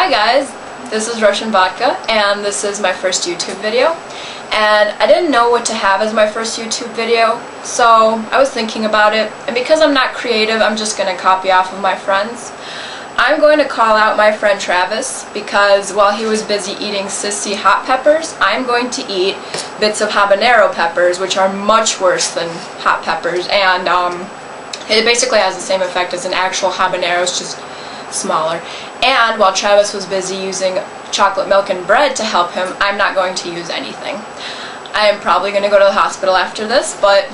Hi guys, this is Russian Vodka and this is my first YouTube video, and I didn't know what to have as my first YouTube video, so I was thinking about it, and because I'm not creative, I'm just going to copy off of my friends. I'm going to call out my friend Travis because while he was busy eating sissy hot peppers, I'm going to eat bits of habanero peppers, which are much worse than hot peppers, and it basically has the same effect as an actual habanero, it's just smaller. And while Travis was busy using chocolate milk and bread to help him, I'm not going to use anything. I am probably going to go to the hospital after this, but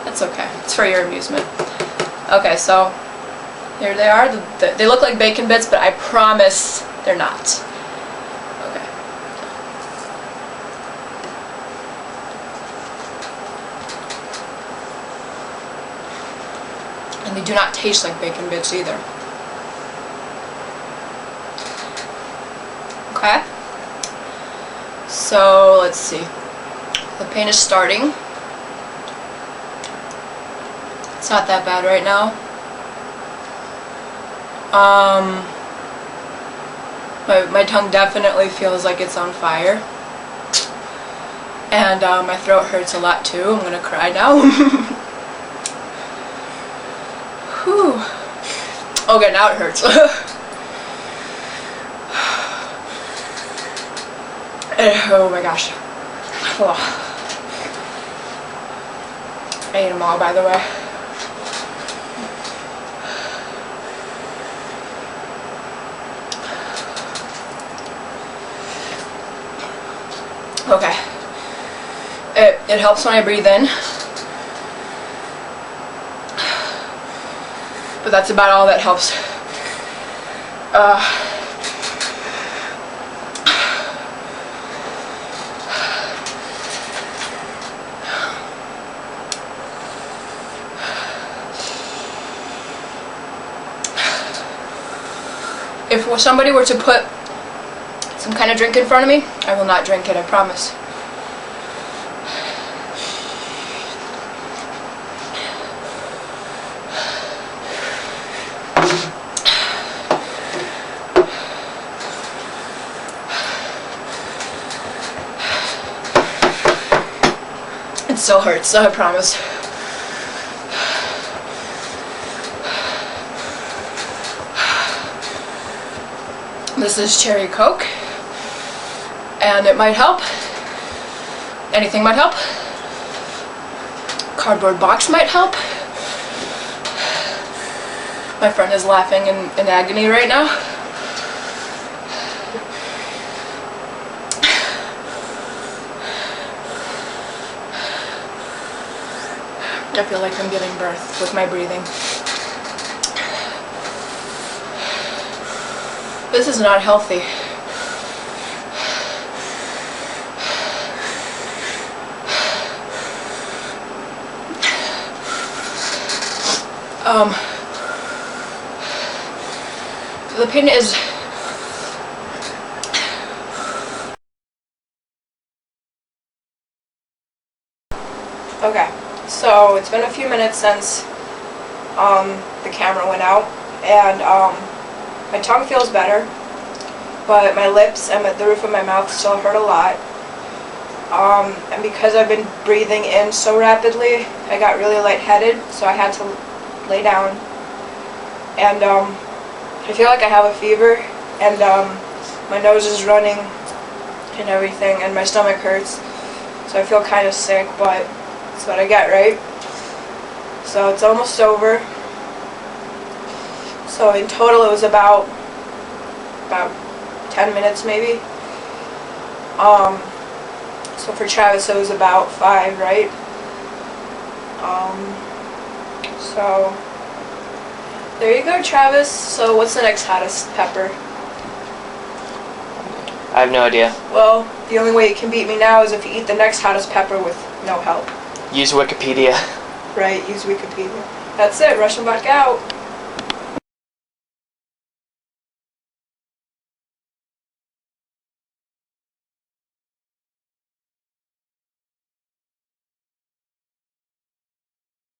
that's okay. It's for your amusement. Okay, so here they are. They look like bacon bits, but I promise they're not. Okay. And they do not taste like bacon bits either. Okay. So let's see. The pain is starting. It's not that bad right now. My tongue definitely feels like it's on fire. And my throat hurts a lot too. I'm gonna cry now. Whew. Okay, now it hurts. Oh my gosh. Oh. I ate them all, by the way. Okay. It helps when I breathe in. But that's about all that helps. If somebody were to put some kind of drink in front of me, I will not drink it, I promise. It still hurts, so I promise. This is cherry Coke, and it might help. Anything might help. Cardboard box might help. My friend is laughing in agony right now. I feel like I'm giving birth with my breathing. This is not healthy. The pain is okay. So it's been a few minutes since the camera went out, and my tongue feels better, but my lips and the roof of my mouth still hurt a lot. And because I've been breathing in so rapidly, I got really lightheaded, so I had to lay down. And I feel like I have a fever, and my nose is running and everything, and my stomach hurts. So I feel kind of sick, but that's what I get, right? So it's almost over. So in total it was about 10 minutes maybe. So for Travis it was about 5, right? So there you go, Travis. So what's the next hottest pepper? I have no idea. Well, the only way you can beat me now is if you eat the next hottest pepper with no help. Use Wikipedia. Right, use Wikipedia. That's it, Russian Vodka out.